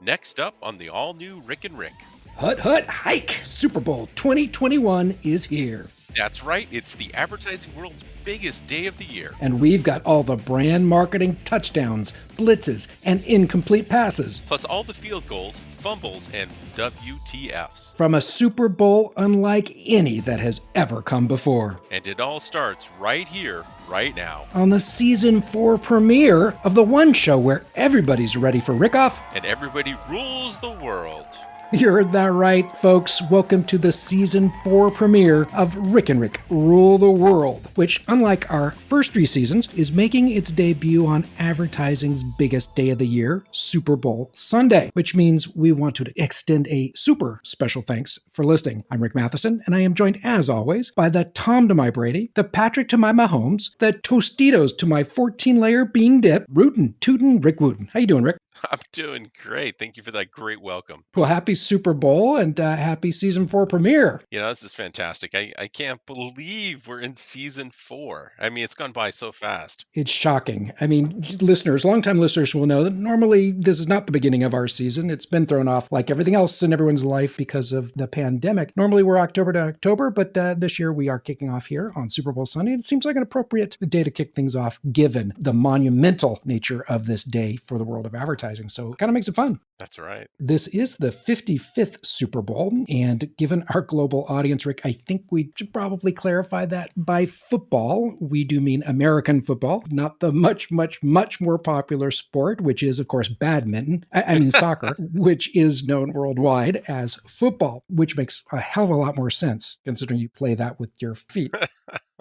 Next up on the all-new Rick and Rick. Hut, hut, hike! Super Bowl 2021 is here. That's right, it's the advertising world's biggest day of the year. And we've got all the brand marketing touchdowns, blitzes, and incomplete passes. Plus all the field goals, fumbles, and WTFs. From a Super Bowl unlike any that has ever come before. And it all starts right here, right now. On the Season 4 premiere of the one show where everybody's ready for Rickoff. And everybody rules the world. You heard that right, folks. Welcome to the Season 4 premiere of Rick and Rick Rule the World, which, unlike our first 3 seasons, is making its debut on advertising's biggest day of the year, Super Bowl Sunday, which means we want to extend a super special thanks for listening. I'm Rick Matheson, and I am joined, as always, by the Tom to my Brady, the Patrick to my Mahomes, the Tostitos to my 14-layer bean dip, rootin' tootin' Rick Wooten. How you doing, Rick? I'm doing great. Thank you for that great welcome. Well, happy Super Bowl and happy Season 4 premiere. You know, this is fantastic. I can't believe we're in Season 4. I mean, it's gone by so fast. It's shocking. I mean, listeners, longtime listeners will know that normally this is not the beginning of our season. It's been thrown off like everything else in everyone's life because of the pandemic. Normally we're October to October, but this year we are kicking off here on Super Bowl Sunday. It seems like an appropriate day to kick things off given the monumental nature of this day for the world of advertising. So it kind of makes it fun. That's right. This is the 55th Super Bowl, and given our global audience, Rick, I think we should probably clarify that by football, we do mean American football, not the much, much, much more popular sport, which is, of course, badminton. I mean soccer, which is known worldwide as football, which makes a hell of a lot more sense considering you play that with your feet.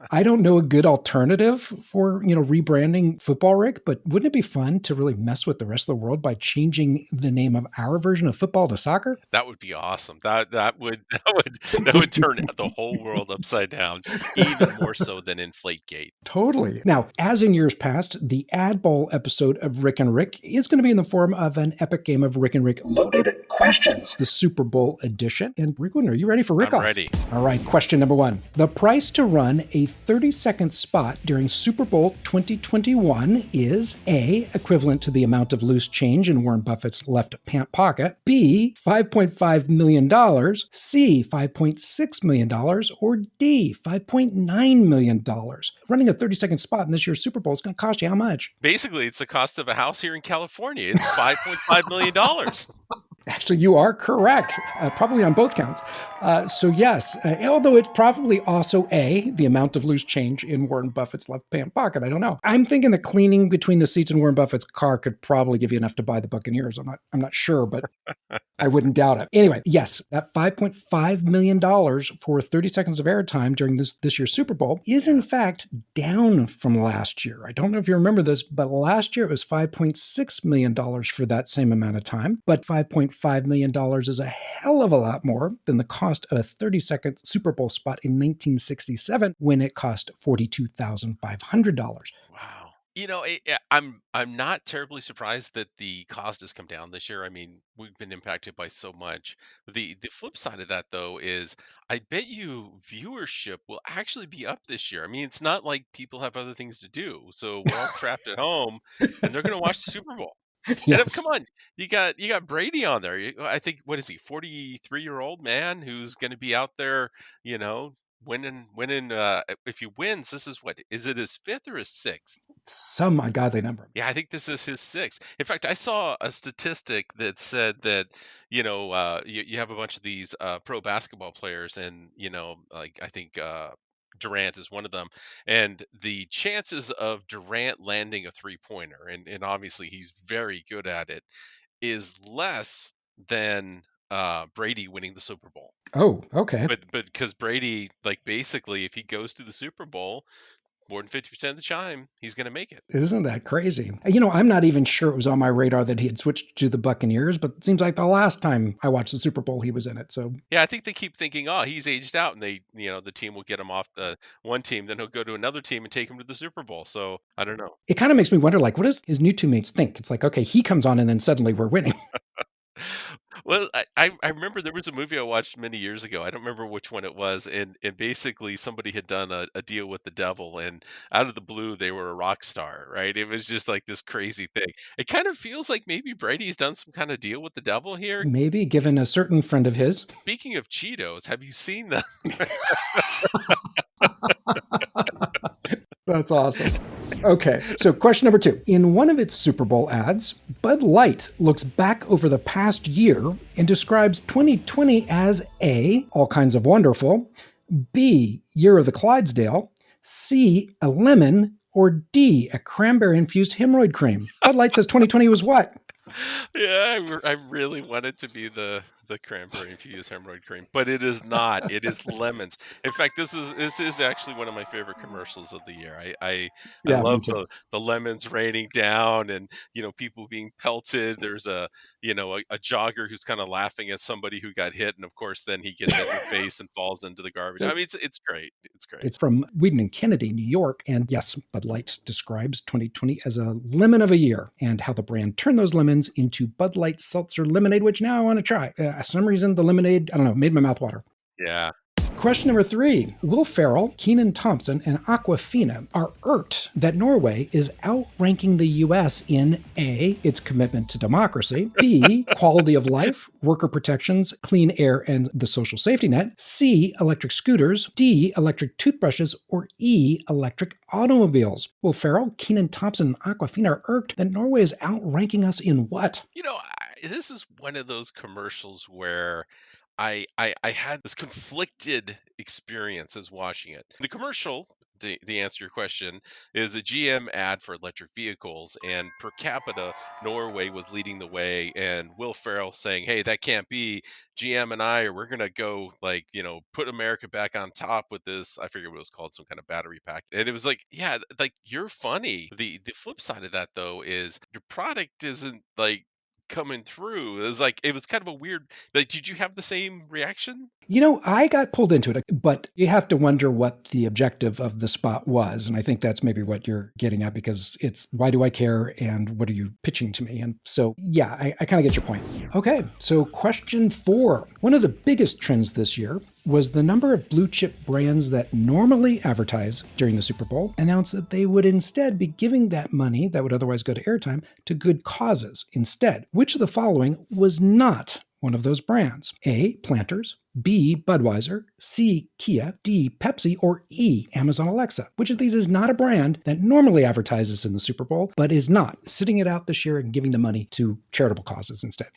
I don't know a good alternative for, rebranding football, Rick, but wouldn't it be fun to really mess with the rest of the world by changing the name of our version of football to soccer? That would be awesome. That would turn the whole world upside down, even more so than Inflategate. Totally. Now, as in years past, the AdBowl episode of Rick and Rick is going to be in the form of an epic game of Rick and Rick Loaded Questions, the Super Bowl edition. And Rick, are you ready for Rickoff? I'm ready. All right, question number 1. The price to run a 30-second spot during Super Bowl 2021 is A, equivalent to the amount of loose change in Warren Buffett's left pant pocket, B, $5.5 million, C, $5.6 million, or D, $5.9 million. Running a 30-second spot in this year's Super Bowl is going to cost you how much? Basically, it's the cost of a house here in California. It's $5.5 million. Actually, you are correct, probably on both counts. So yes, although it's probably also A, the amount of loose change in Warren Buffett's left pant pocket. I don't know. I'm thinking the cleaning between the seats in Warren Buffett's car could probably give you enough to buy the Buccaneers. I'm not sure, but I wouldn't doubt it. Anyway, yes, that $5.5 million for 30 seconds of airtime during this year's Super Bowl is in fact down from last year. I don't know if you remember this, but last year it was $5.6 million for that same amount of time. But $5.5 million is a hell of a lot more than the cost of a 30-second Super Bowl spot in 1967 when it cost $42,500. Wow. I'm not terribly surprised that the cost has come down this year. I mean, we've been impacted by so much. The flip side of that, though, is I bet you viewership will actually be up this year. I mean, it's not like people have other things to do, so we're all trapped at home, and they're going to watch the Super Bowl. Yes. And come on, you got Brady on there. I think, what is he, 43-year-old man who's going to be out there, winning. If he wins, this is what is it, his 5th or his 6th? Some ungodly number. Yeah, I think this is his 6th. In fact, I saw a statistic that said that you have a bunch of these pro basketball players, and like I think Durant is one of them, and the chances of Durant landing a 3-pointer, and obviously he's very good at it, is less than Brady winning the Super Bowl. Oh, okay. But because Brady, like, basically, if he goes to the Super Bowl, more than 50% of the time, he's going to make it. Isn't that crazy? I'm not even sure it was on my radar that he had switched to the Buccaneers, but it seems like the last time I watched the Super Bowl, he was in it. So yeah, I think they keep thinking, oh, he's aged out, and the team will get him off the one team, then he'll go to another team and take him to the Super Bowl. So I don't know. It kind of makes me wonder, like, what does his new teammates think? It's like, okay, he comes on and then suddenly we're winning. Well, I remember there was a movie I watched many years ago. I don't remember which one it was, and basically somebody had done a deal with the devil, and out of the blue they were a rock star, right? It was just like this crazy thing. It kind of feels like maybe Brady's done some kind of deal with the devil here. Maybe given a certain friend of his. Speaking of Cheetos, have you seen the That's awesome. Okay, so question number 2. In one of its Super Bowl ads, Bud Light looks back over the past year and describes 2020 as A, all kinds of wonderful, B, year of the Clydesdale, C, a lemon, or D, a cranberry-infused hemorrhoid cream? Bud Light says 2020 was what? Yeah, I really want it to be the cranberry infused hemorrhoid cream, but it is not. It is lemons. In fact, this is actually one of my favorite commercials of the year. I Yeah, me love too. the lemons raining down, and people being pelted. There's a jogger who's kind of laughing at somebody who got hit, and of course then he gets hit in the face and falls into the garbage. I mean, It's it's great. It's great. It's from Whedon and Kennedy, New York. And yes, Bud Light describes 2020 as a lemon of a year and how the brand turned those lemons into Bud Light Seltzer Lemonade, which now I want to try. Some reason the lemonade, I don't know, made my mouth water. Yeah. Question number 3. Will Ferrell, Keenen, Thompson, and Awkwafina are irked that Norway is outranking the U.S. in A, its commitment to democracy, B, quality of life, worker protections, clean air, and the social safety net, C, electric scooters, D, electric toothbrushes, or E, electric automobiles? Will Ferrell, Keenen, Thompson, and Awkwafina are irked that Norway is outranking us in what? This is one of those commercials where I had this conflicted experience as watching it. The commercial, the answer to your question, is a GM ad for electric vehicles, and per capita, Norway was leading the way, and Will Ferrell saying, "Hey, that can't be. GM and we're gonna go like put America back on top with this." I forget what it was called, some kind of battery pack, and it was like, yeah, like you're funny. The flip side of that though is your product isn't like coming through. It was kind of a weird, like, did you have the same reaction? I got pulled into it, but you have to wonder what the objective of the spot was. And I think that's maybe what you're getting at, because it's why do I care and what are you pitching to me? And so, yeah, I kind of get your point. Okay, so question 4. One of the biggest trends this year was the number of blue chip brands that normally advertise during the Super Bowl announced that they would instead be giving that money that would otherwise go to airtime to good causes instead. Which of the following was not one of those brands? A, Planters, B, Budweiser, C, Kia, D, Pepsi, or E, Amazon Alexa? Which of these is not a brand that normally advertises in the Super Bowl, but is not sitting it out this year and giving the money to charitable causes instead?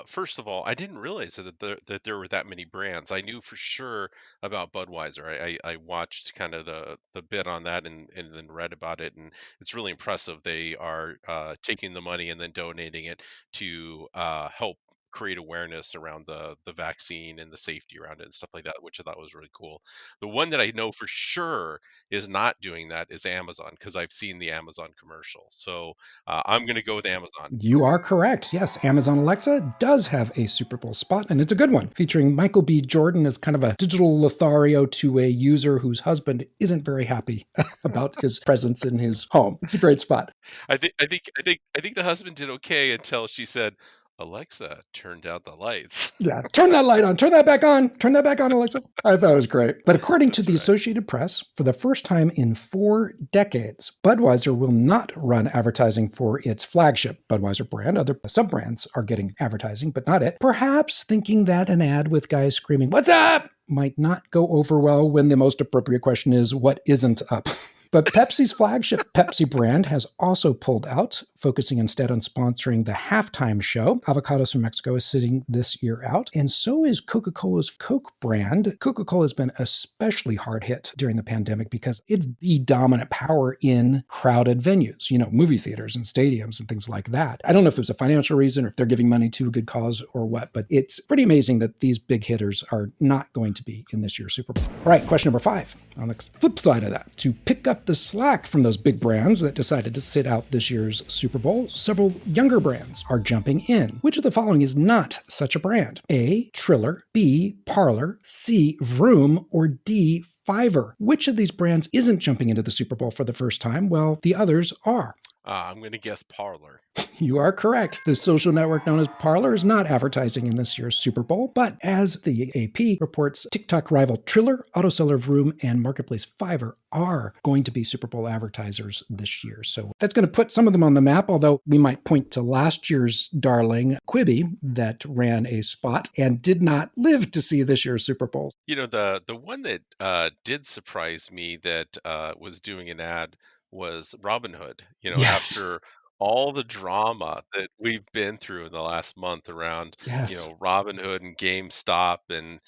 First of all, I didn't realize that there were that many brands. I knew for sure about Budweiser. I watched kind of the bit on that, and then read about it, and it's really impressive. They are taking the money and then donating it to help create awareness around the vaccine and the safety around it and stuff like that, which I thought was really cool. The one that I know for sure is not doing that is Amazon, because I've seen the Amazon commercial. So I'm going to go with Amazon. You are correct. Yes, Amazon Alexa does have a Super Bowl spot, and it's a good one, featuring Michael B. Jordan as kind of a digital Lothario to a user whose husband isn't very happy about his presence in his home. It's a great spot. I think the husband did okay until she said, "Alexa, turn down the lights." Yeah, turn that light on, turn that back on, turn that back on, Alexa. I thought it was great. But according to That's the right. Associated Press, for the first time in 4 decades, Budweiser will not run advertising for its flagship Budweiser brand. Other sub-brands are getting advertising, but not it. Perhaps thinking that an ad with guys screaming, "What's up?" might not go over well when the most appropriate question is, what isn't up? But Pepsi's flagship Pepsi brand has also pulled out, focusing instead on sponsoring the halftime show. Avocados from Mexico is sitting this year out, and so is Coca-Cola's Coke brand. Coca-Cola has been especially hard hit during the pandemic because it's the dominant power in crowded venues, movie theaters and stadiums and things like that. I don't know if there's a financial reason or if they're giving money to a good cause or what, but it's pretty amazing that these big hitters are not going to be in this year's Super Bowl. All right, question number 5. On the flip side of that, to pick up the slack from those big brands that decided to sit out this year's Super Bowl, several younger brands are jumping in. Which of the following is not such a brand? A, Triller, B, Parlor, C, Vroom, or D, Fiverr? Which of these brands isn't jumping into the Super Bowl for the first time? Well, the others are. I'm going to guess Parlor. You are correct. The social network known as Parler is not advertising in this year's Super Bowl, but as the AP reports, TikTok rival Triller, AutoSeller Vroom, and Marketplace Fiverr are going to be Super Bowl advertisers this year. So that's going to put some of them on the map, although we might point to last year's darling Quibi that ran a spot and did not live to see this year's Super Bowl. The one that did surprise me that was doing an ad was Robinhood. Yes. After all the drama that we've been through in the last month around, Yes. Robinhood and GameStop and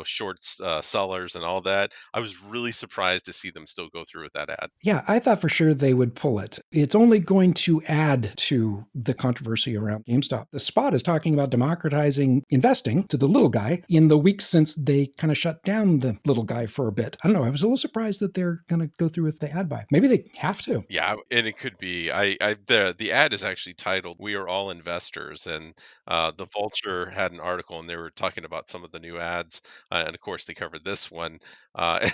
short sellers and all that, I was really surprised to see them still go through with that ad. Yeah, I thought for sure they would pull it. It's only going to add to the controversy around GameStop. The spot is talking about democratizing investing to the little guy in the weeks since they kind of shut down the little guy for a bit. I don't know. I was a little surprised that they're going to go through with the ad buy. Maybe they have to. Yeah, and it could be. The ad is actually titled "We Are All Investors," and the Vulture had an article, and they were talking about some of the new ads, and of course they covered this one. And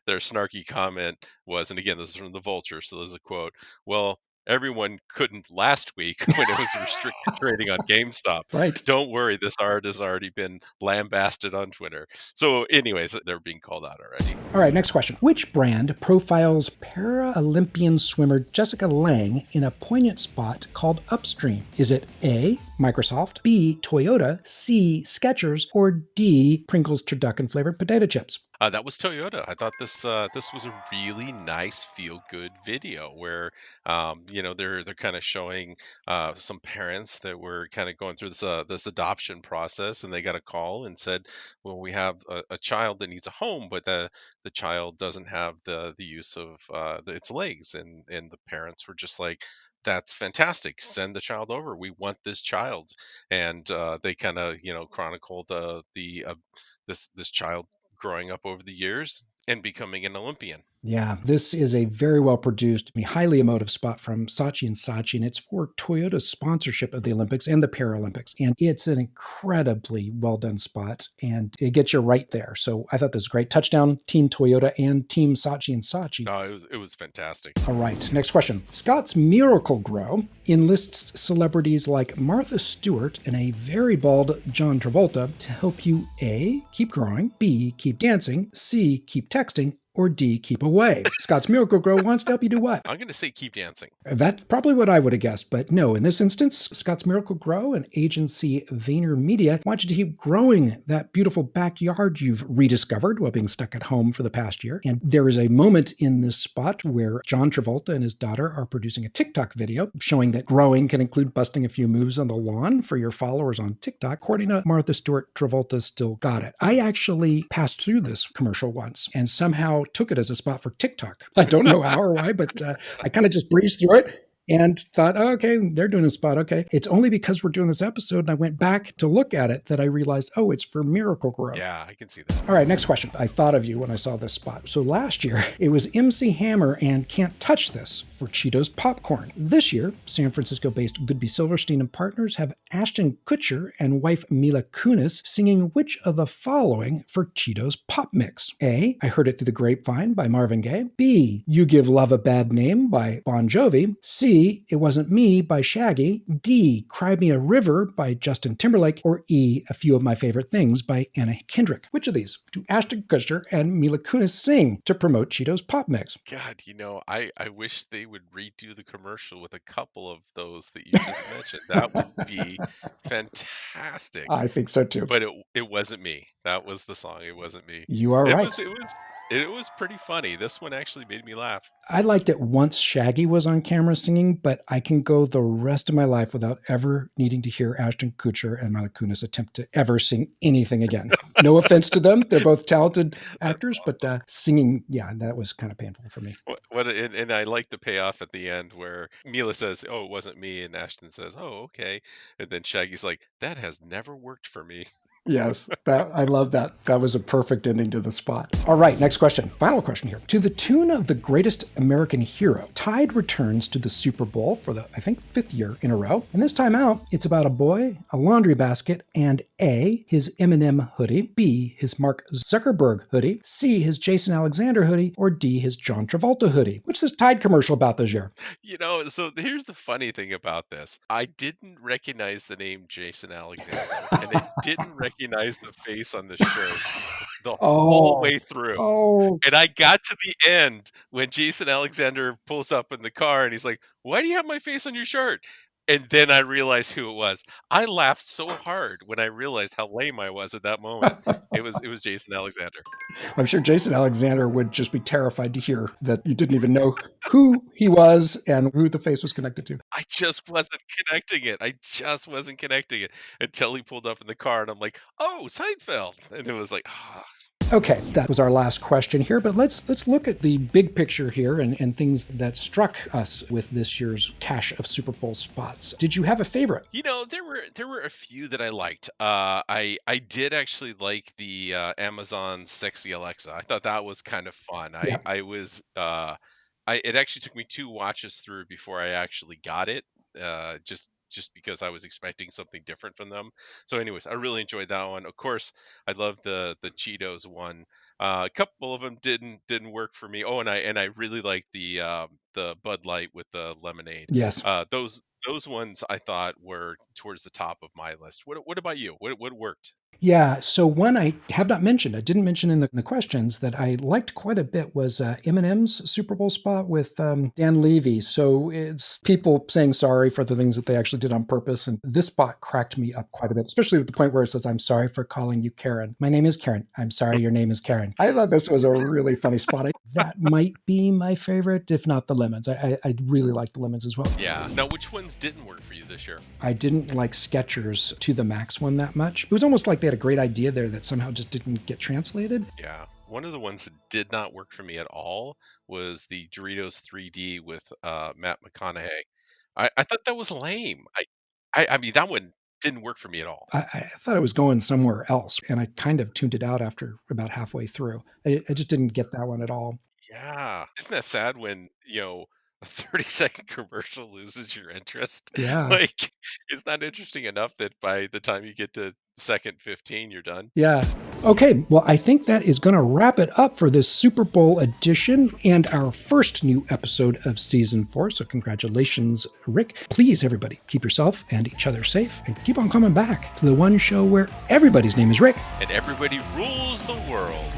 their snarky comment was, and again, this is from the Vulture, so this is a quote. Well, everyone couldn't last week when it was restricted trading on GameStop. Right. Don't worry, this art has already been lambasted on Twitter. So, anyways, they're being called out already. All right, next question. Which brand profiles Paralympian swimmer Jessica Lange in a poignant spot called Upstream? Is it A, Microsoft, B, Toyota, C, Skechers, or D, Pringles turducken flavored potato chips? That was Toyota. I thought this was a really nice feel good video where they're kind of showing some parents that were kind of going through this adoption process, and they got a call and said, well, we have a child that needs a home, but the child doesn't have the use of its legs, and the parents were just like, that's fantastic. Send the child over. We want this child, and they kind of chronicle this child growing up over the years and becoming an Olympian. Yeah, this is a very well produced, highly emotive spot from Saatchi and Saatchi, and it's for Toyota's sponsorship of the Olympics and the Paralympics. And it's an incredibly well done spot, and it gets you right there. So I thought this was great. Touchdown, Team Toyota and Team Saatchi and Saatchi. No, it was fantastic. All right, next question. Scott's Miracle Grow enlists celebrities like Martha Stewart and a very bald John Travolta to help you A, keep growing, B, keep dancing, C, keep texting, or D, keep away. Scott's Miracle Grow wants to help you do what? I'm going to say keep dancing. That's probably what I would have guessed, but no. In this instance, Scott's Miracle Grow and agency VaynerMedia want you to keep growing that beautiful backyard you've rediscovered while being stuck at home for the past year. And there is a moment in this spot where John Travolta and his daughter are producing a TikTok video showing that growing can include busting a few moves on the lawn for your followers on TikTok. According to Martha Stewart, Travolta still got it. I actually passed through this commercial once and somehow took it as a spot for TikTok. I don't know how or why, but I kind of just breezed through it and thought, oh, okay, they're doing a spot. Okay. It's only because we're doing this episode and I went back to look at it that I realized, oh, it's for Miracle Grow. Yeah, I can see that. All right, next question. I thought of you when I saw this spot. So last year, it was MC Hammer and Can't Touch This for Cheetos Popcorn. This year, San Francisco-based Goodby Silverstein and partners have Ashton Kutcher and wife Mila Kunis singing which of the following for Cheetos Pop Mix? A, I Heard It Through the Grapevine by Marvin Gaye. B, You Give Love a Bad Name by Bon Jovi. C, It Wasn't Me by Shaggy. D, Cry Me a River by Justin Timberlake. Or E, A Few of My Favorite Things by Anna Kendrick. Which of these do Ashton Kutcher and Mila Kunis sing to promote Cheetos Pop Mix? God, I wish they would redo the commercial with a couple of those that you just mentioned. That would be fantastic. I think so too. But it wasn't me. That was the song. It wasn't me. You are It right. was it was it was pretty funny. This one actually made me laugh. I liked it once Shaggy was on camera singing, but I can go the rest of my life without ever needing to hear Ashton Kutcher and Mila Kunis attempt to ever sing anything again. No offense to them. They're both talented That's actors, but awesome. singing, yeah, that was kind of painful for me. And I like the payoff at the end where Mila says, "Oh, it wasn't me," and Ashton says, "Oh, okay," and then Shaggy's like, "That has never worked for me." Yes, that I love that. That was a perfect ending to the spot. All right, next question. Final question here. To the tune of the greatest American hero, Tide returns to the Super Bowl for the, I think, 5th year in a row. And this time out, it's about a boy, a laundry basket, and A, his Eminem hoodie, B, his Mark Zuckerberg hoodie, C, his Jason Alexander hoodie, or D, his John Travolta hoodie. What's this Tide commercial about this year? So here's the funny thing about this. I didn't recognize the name Jason Alexander, and I didn't recognize the face on the shirt the whole Oh, way through. oh, And I got to the end when Jason Alexander pulls up in the car and he's like, "Why do you have my face on your shirt?" And then I realized who it was. I laughed so hard when I realized how lame I was at that moment. It was Jason Alexander. I'm sure Jason Alexander would just be terrified to hear that you didn't even know who he was and who the face was connected to. I just wasn't connecting it. I just wasn't connecting it until he pulled up in the car and I'm like, "Oh, Seinfeld." And it was like, "Ah." Okay, that was our last question here, but let's look at the big picture here and things that struck us with this year's cache of Super Bowl spots. Did you have a favorite? There were a few that I liked. I did actually like the Amazon Sexy Alexa. I thought that was kind of fun. Yeah. I was I it actually took me two watches through before I actually got it. Just because I was expecting something different from them. So, anyways, I really enjoyed that one. Of course, I love the Cheetos one. A couple of them didn't work for me. Oh, and I really like the Bud Light with the lemonade. Yes. Those ones I thought were towards the top of my list. What about you? What worked? Yeah. So one I have not mentioned, I didn't mention in the questions that I liked quite a bit was Eminem's Super Bowl spot with Dan Levy. So it's people saying sorry for the things that they actually did on purpose. And this spot cracked me up quite a bit, especially at the point where it says, "I'm sorry for calling you Karen. My name is Karen. I'm sorry your name is Karen." I thought this was a really funny spot. That might be my favorite, if not the lemons. I really like the lemons as well. Yeah. Now, which ones didn't work for you this year? I didn't like Skechers to the max one that much. It was almost like they had a great idea there that somehow just didn't get translated. Yeah. One of the ones that did not work for me at all was the Doritos 3D with Matt McConaughey. I thought that was lame. I mean that one didn't work for me at all. I thought it was going somewhere else, and I kind of tuned it out after about halfway through. I just didn't get that one at all. Yeah. Isn't that sad when, a 30-second commercial loses your interest? Yeah. Like, it's not interesting enough that by the time you get to second 15, you're done. Yeah. Okay, well, I think that is going to wrap it up for this Super Bowl edition and our first new episode of season 4. So, congratulations, Rick. Please, everybody, keep yourself and each other safe and keep on coming back to the one show where everybody's name is Rick. And everybody rules the world.